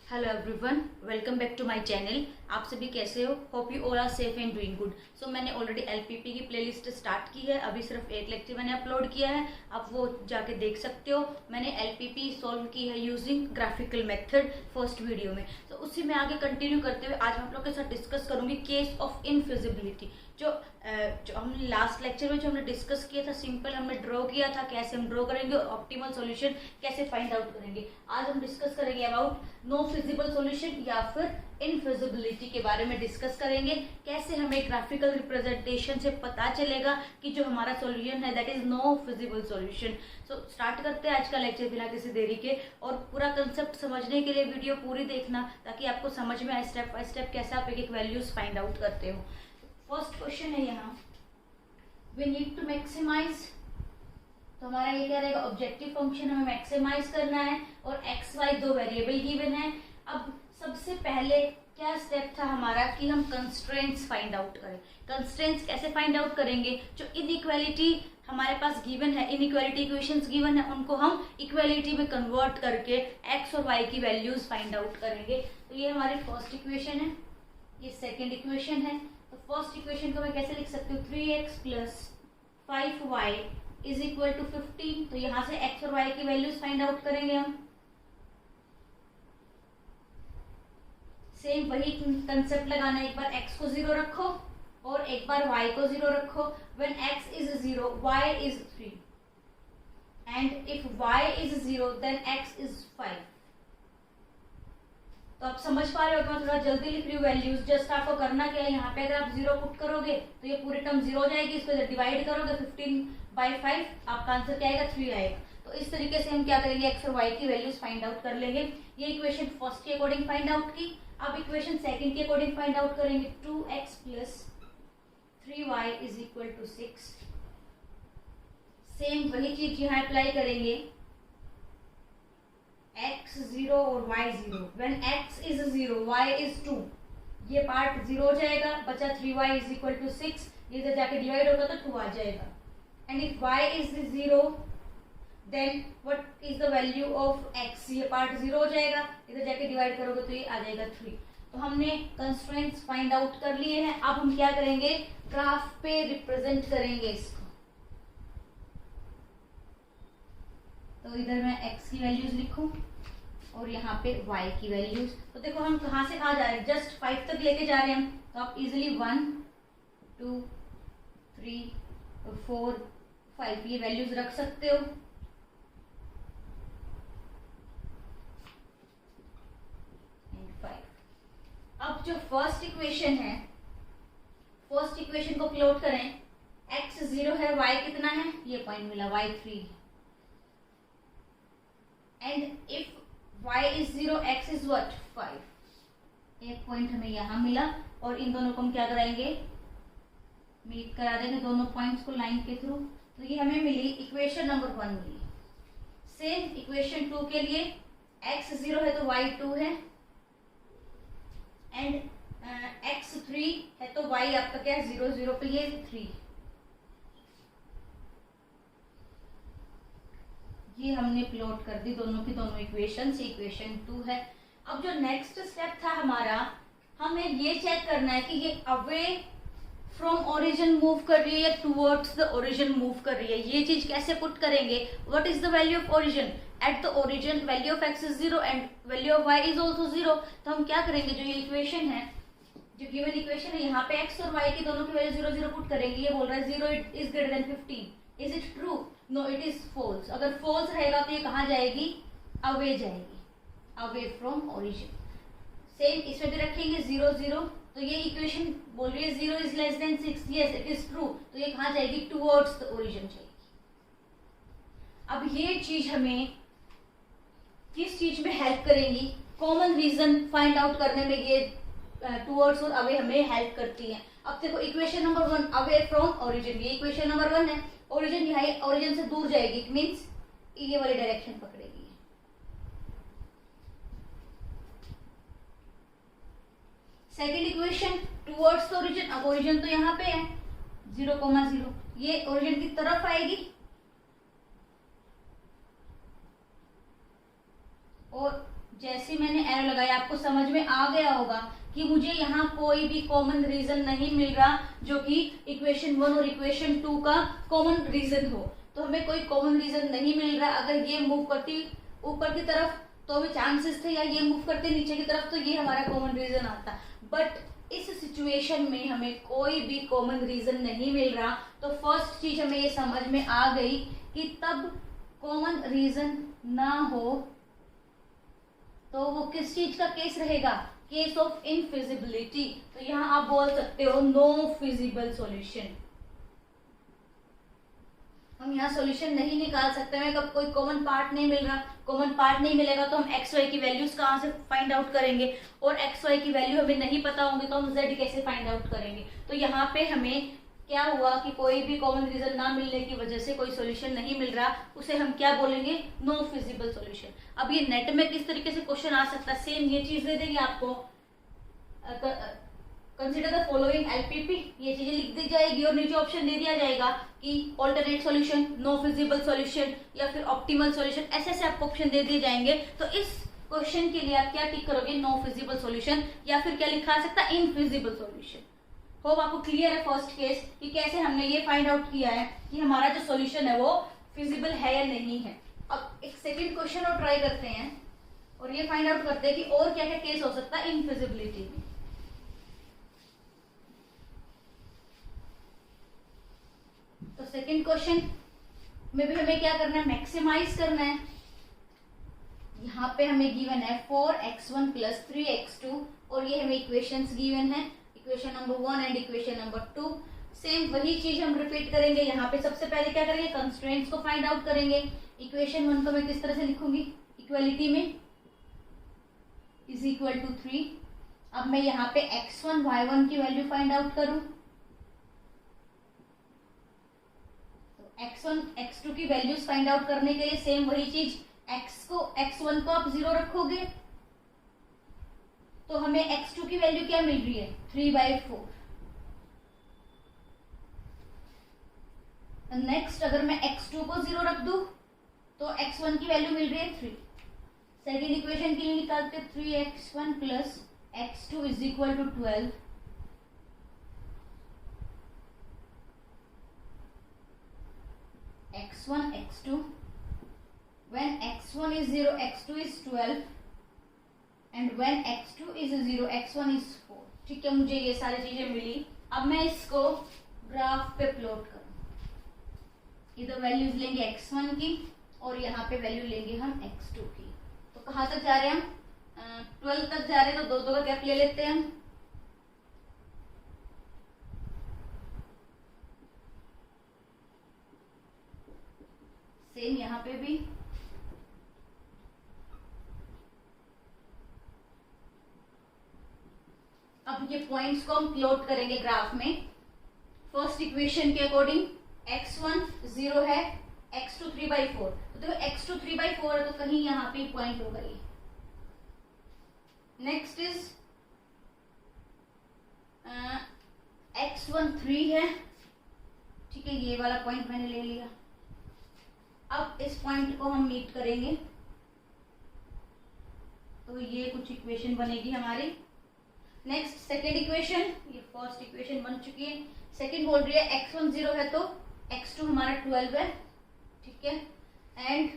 Hello everyone, welcome back to my channel. आप सभी कैसे हो? Hope you all are safe and doing good. So मैंने already LPP की प्लेलिस्ट स्टार्ट की है। अभी सिर्फ एक लेक्चर मैंने अपलोड किया है, आप वो जाके देख सकते हो। मैंने एलपीपी सॉल्व की है using graphical method first video में। तो उसी में आगे कंटिन्यू करते हुए आज मैं आप लोग के साथ डिस्कस करूंगी केस ऑफ इनफिजिबिलिटी। जो हम लास्ट लेक्चर में जो हमने डिस्कस किया था, सिंपल हमने ड्रॉ किया था, कैसे हम ड्रॉ करेंगे और ऑप्टिमल सॉल्यूशन कैसे फाइंड आउट करेंगे। आज हम डिस्कस करेंगे अबाउट नो फिजिबल सॉल्यूशन या फिर इनफिजिबिलिटी के बारे में डिस्कस करेंगे। कैसे हमें ग्राफिकल रिप्रेजेंटेशन से पता चलेगा कि जो हमारा सॉल्यूशन है that is no feasible solution. So start करते हैं आज का लेक्चर बिना किसी देरी के। और पूरा कंसेप्ट समझने के लिए वीडियो पूरी देखना, ताकि आपको समझ में आए स्टेप बाय स्टेप कैसे आप एक एक वैल्यूज फाइंड आउट करते हो। फर्स्ट क्वेश्चन है यहाँ, वी नीड टू मैक्सिमाइज। तो हमारा ये क्या रहेगा, ऑब्जेक्टिव फंक्शन हमें मैक्सिमाइज करना है और एक्स वाई दो वेरिएबल गिवन है। अब सबसे पहले क्या स्टेप था हमारा कि हम कंस्ट्रेंट्स फाइंड आउट करें। कंस्ट्रेंट्स कैसे फाइंड आउट करेंगे? जो इनइक्वालिटी हमारे पास गिवन है, इनइक्वालिटी इक्वेशंस गिवन है, उनको हम इक्वालिटी में कन्वर्ट करके एक्स और वाई की वैल्यूज फाइंड आउट करेंगे। तो ये हमारी फर्स्ट इक्वेशन है, ये सेकेंड इक्वेशन है। तो फर्स्ट इक्वेशन को मैं कैसे लिख सकती हूँ, 3x plus 5y is equal to 15। तो यहां से x और y की वैल्यूज फाइंड आउट करेंगे हम। सेम वही कंसेप्ट लगाना है, एक बार x को 0 रखो और एक बार y को 0 रखो। When x is 0 y is 3 and if y is 0 then x is 5। तो आप समझ पा रहे हो, मैं थोड़ा जल्दी लिख रही हूँ वैल्यूज। जस्ट आपको करना क्या है, यहाँ पे अगर आप 0 पुट करोगे तो ये पूरी टर्म 0 हो जाएगी। इसको डिवाइड करोगे 15/5, आपका आंसर क्या आएगा, 3 आएगा। तो इस तरीके से हम क्या करेंगे, एक्स और वाई की वैल्यूज फाइंड आउट कर लेंगे। ये इक्वेशन फर्स्ट के अकॉर्डिंग फाइंड आउट की। अब इक्वेशन सेकंड के अकॉर्डिंग फाइंड आउट करेंगे। 2x plus 3y is equal to 6। Same वही चीज यहाँ अप्लाई करेंगे, x 0 और y 0। when x is 0 y is 2, ये पार्ट 0 हो जाएगा, बचा 3y is equal to 6। ये इधर जाके डिवाइड होगा तो 2 आ जाएगा। And if y is 0 then what is the value of x, ये पार्ट 0 हो जाएगा, इधर जाके डिवाइड करोगे तो ये आ जाएगा 3। तो हमने कंस्ट्रेंट्स फाइंड आउट कर लिए हैं। अब हम क्या करेंगे, ग्राफ पे रिप्रेजेंट करेंगे इसको। तो इधर मैं x की वैल्यूज लिखूं और यहाँ पे y की वैल्यूज। तो देखो हम कहाँ से कहाँ जा रहे हैं, जस्ट 5 तक लेके जा रहे हैं हम। तो आप इजिली 1 2 3 4 5 ये वैल्यूज रख सकते हो। अब जो फर्स्ट इक्वेशन है, फर्स्ट इक्वेशन को प्लॉट करें। x 0 है, y कितना है, ये पॉइंट मिला, y 3 है। And if y is 0 x is what 5। एक पॉइंट हमें यहां मिला और इन दोनों को हम क्या कराएंगे, मीट करा देंगे दोनों पॉइंट्स को लाइन के थ्रू। तो ये हमें मिली इक्वेशन नंबर 1 मिली। सेम इक्वेशन 2 के लिए x 0 है तो y 2 है एंड x 3 है तो y आपका क्या है, 0 0 पे ये 3। ये हमने प्लॉट कर दी दोनों की दोनों इक्वेशन से, इक्वेशन 2 है। अब जो नेक्स्ट स्टेप था हमारा, हमें ये चेक करना है कि ये अवे फ्रॉम ओरिजिन मूव कर रही है या टुवर्ड्स द ओरिजिन मूव कर रही है। ये चीज कैसे पुट करेंगे, what is the value of origin at the origin, value of x is 0 and value of y is also 0। तो हम क्या करेंगे, जो ये इक्वेशन है, जो गिवन इक्वेशन है, यहाँ पे x और y की दोनों की वैल्यू 0 0 पुट करेंगे। ये बोल रहा है 0 is greater than 15, is it true, no it is false. अगर फॉल्स रहेगा तो ये कहाँ जाएगी, अवे जाएगी, अवे फ्रॉम ओरिजिन। सेम इसमें भी रखेंगे 0 0। तो ये इक्वेशन बोल रही है 0 is less than 6, yes it is true. तो ये कहाँ जाएगी, टुवर्ड्स द ओरिजिन जाएगी। अब ये चीज हमें किस चीज में हेल्प करेंगी, कॉमन रीजन फाइंड आउट करने में ये टुवर्ड्स और अवे हमें हेल्प करती है। अब देखो equation number 1 away from origin, ये इक्वेशन नंबर 1 है। ओरिजिन यहाँ, ओरिजिन से दूर जाएगी, इट मीन्स ये वाली डायरेक्शन पकड़ेगी। सेकेंड इक्वेशन टुवर्ड्स ओरिजिन, अब ओरिजिन तो यहाँ पे है 0,0, ये ओरिजिन की तरफ आएगी और जैसे मैंने एरो लगाया, आपको समझ में आ गया होगा कि मुझे यहाँ कोई भी कॉमन रीजन नहीं मिल रहा जो कि इक्वेशन 1 और इक्वेशन 2 का कॉमन रीजन हो। तो हमें कोई कॉमन रीजन नहीं मिल रहा। अगर ये मूव करती ऊपर की तरफ तो भी चांसेस थे, या ये मूव करते नीचे की तरफ तो ये हमारा कॉमन रीजन आता। बट इस सिचुएशन में हमें कोई भी कॉमन रीजन नहीं मिल रहा। तो फर्स्ट चीज हमें ये समझ में आ गई कि तब कॉमन रीजन ना हो तो वो किस चीज का केस रहेगा, केस ऑफ इनफिजिबिलिटी। तो यहां आप बोल सकते हो नो फिजिबल सॉल्यूशन। हम यहाँ सॉल्यूशन नहीं निकाल सकते, हमें कब कोई कॉमन पार्ट नहीं मिल रहा। कॉमन पार्ट नहीं मिलेगा तो हम एक्स वाई की वैल्यूज कहाँ से फाइंड आउट करेंगे, और एक्स वाई की वैल्यू हमें नहीं पता होंगी तो हम जेड कैसे फाइंड आउट करेंगे। तो यहाँ पे हमें क्या हुआ कि कोई भी कॉमन रीजन ना मिलने की वजह से कोई सॉल्यूशन नहीं मिल रहा, उसे हम क्या बोलेंगे, नो फिजिबल सॉल्यूशन। अब ये नेट में किस तरीके से क्वेश्चन आ सकता है, सेम ये चीज दे देंगे आपको, कंसिडर द फॉलोइंग एलपीपी, ये चीजें लिख दी जाएगी और नीचे ऑप्शन दे दिया जाएगा कि alternate solution, no feasible solution या फिर ऑप्टिमल सॉल्यूशन, ऐसे ऐसे आपको ऑप्शन दे दिए जाएंगे। तो इस क्वेश्चन के लिए आप क्या टिक करोगे, नो फिजिबल सॉल्यूशन, या फिर क्या लिखा सकता है, इनफिजिबल सॉल्यूशन। होप आपको क्लियर है फर्स्ट केस कि कैसे हमने ये फाइंड आउट किया है कि हमारा जो सॉल्यूशन है वो फिजिबल है या नहीं है। अब एक सेकंड क्वेश्चन और ट्राई करते हैं और ये फाइंड आउट करते हैं कि और क्या क्या केस हो सकता है इनफिजिबिलिटी में। तो सेकंड क्वेश्चन में भी हमें क्या करना है, मैक्सिमाइज करना है। यहाँ पे हमें गिवन है 4x1 + 3x2 और ये हमें इक्वेशंस गिवन है, equation number 1 and equation number 2। Same वही चीज हम रिपीट करेंगे। यहाँ पे सबसे पहले क्या करेंगे, कंस्ट्रेंट्स को फाइंड आउट करेंगे। इक्वेशन 1 को मैं किस तरह से लिखूंगी, इक्वालिटी में = 3। अब मैं यहाँ पे x1 y1 की वैल्यू फाइंड आउट करूं तो x1 x2 की वैल्यूज फाइंड आउट करने के लिए सेम वही चीज, x1 को आप 0 रखोगे तो हमें x2 की वैल्यू क्या मिल रही है, 3/4। नेक्स्ट अगर मैं x2 को 0 रख दूं तो x1 की वैल्यू मिल रही है 3। सेकेंड इक्वेशन के लिए निकालते 3x1 + x2 = 12। x1 x2 when x1 is 0 x2 is 12 and when x2 is 0 x1 is 4। ठीक है, मुझे ये सारी चीजें मिली। अब मैं इसको ग्राफ पे प्लॉट करूं। इधर वैल्यूज लेंगे x1 की और यहाँ पे वैल्यू लेंगे हम x2 की। तो कहाँ तक जा रहे हैं हम, 12 तक जा रहे हैं, तो दो का गैप ले लेते हैं हम। सेम यहाँ पे भी अब ये पॉइंट्स को हम प्लॉट करेंगे ग्राफ में। फर्स्ट इक्वेशन के अकॉर्डिंग x1 0 है, x2 3/4। तो देखो x2 3/4 है तो कहीं यहाँ पे पॉइंट होगा ये। नेक्स्ट इज x1 3 है, ठीक है, ये वाला पॉइंट मैंने ले लिया। अब इस पॉइंट को हम मीट करेंगे तो ये कुछ इक्वेशन बनेगी हमारी। नेक्स्ट सेकेंड इक्वेशन, ये फर्स्ट इक्वेशन बन चुकी है। सेकेंड बोल रही है x1 0 है तो x2 हमारा 12 है, ठीक है, एंड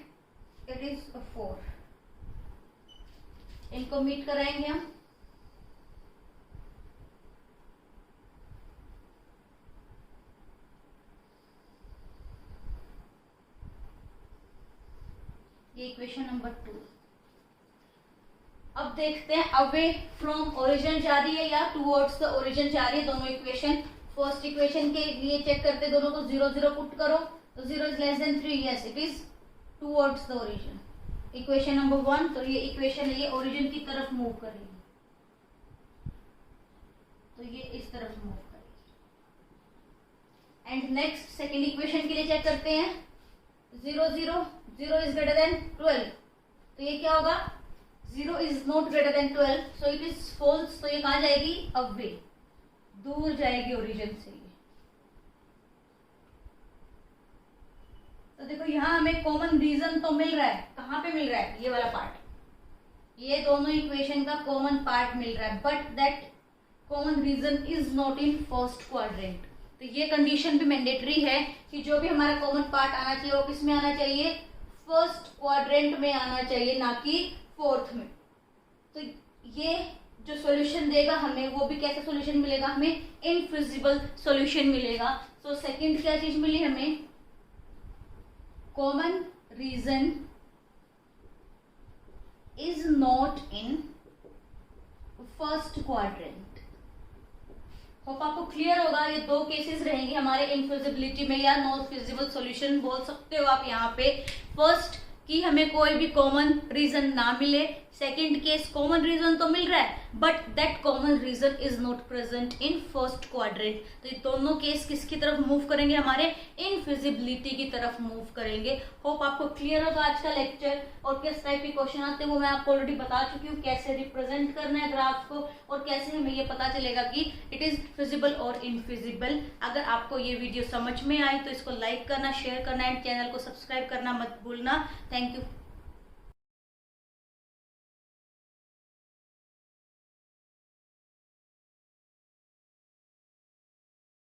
इट इज 4। इनको मीट कराएंगे हम। ये इक्वेशन नंबर 2। अब देखते हैं अवे फ्रॉम ओरिजिन जा रही है या टुवर्ड्स द ओरिजिन जा रही है, दोनों इक्वेशन। फर्स्ट इक्वेशन के लिए चेक करते हैं, दोनों को 0 0 पुट करो तो 0 is less than 3, yes it is towards the origin. Equation number 1, तो ये इक्वेशन है, ये ओरिजिन की तरफ मूव कर रही है, तो ये इस तरफ मूव कर रही है। एंड नेक्स्ट सेकेंड इक्वेशन के लिए चेक करते हैं, 0 0 0 is greater than 12, तो ये क्या होगा, 0 is not greater than 12, so it is false। तो ये कहाँ जाएगी, अवे, दूर जाएगी ओरिजिन से। तो देखो यहाँ हमें कॉमन रीजन तो मिल रहा है, कहाँ पे मिल रहा है, ये वाला पार्ट, ये दोनों इक्वेशन का कॉमन पार्ट मिल रहा है, but that common region is not in first quadrant. तो ये कंडीशन भी मैंडेटरी है कि जो भी हमारा कॉमन पार्ट आना चाहिए वो किस में आना चाहिए, फर्स्ट क्वाड्रेंट में आना चाहिए, ना कि फोर्थ में। तो ये जो सॉल्यूशन देगा हमें वो भी कैसा सॉल्यूशन मिलेगा, हमें इनफिजिबल सॉल्यूशन मिलेगा। तो सेकंड क्या चीज मिली हमें, common region is not in first quadrant. Hope आपको क्लियर होगा। ये दो केसेस रहेंगे हमारे इनफिजिबिलिटी में, या नॉन फिजिबल सॉल्यूशन बोल सकते हो आप यहाँ पे। फर्स्ट कि हमें कोई भी कॉमन रीजन ना मिले, सेकंड केस कॉमन रीजन तो मिल रहा है but that common region is not present in first quadrant. तो ये दोनों केस किसकी तरफ मूव करेंगे, हमारे इनफिजिबिलिटी की तरफ मूव करेंगे। होप आपको क्लियर होगा आज का लेक्चर। और किस टाइप के क्वेश्चन आते हैं वो मैं आपको ऑलरेडी बता चुकी हूँ, कैसे रिप्रेजेंट करना है ग्राफ को और कैसे हमें ये पता चलेगा कि इट इज फिजिबल और इनफिजिबल। अगर आपको ये वीडियो समझ में आई तो इसको लाइक करना, शेयर करना एंड चैनल को सब्सक्राइब करना मत भूलना। Thank you.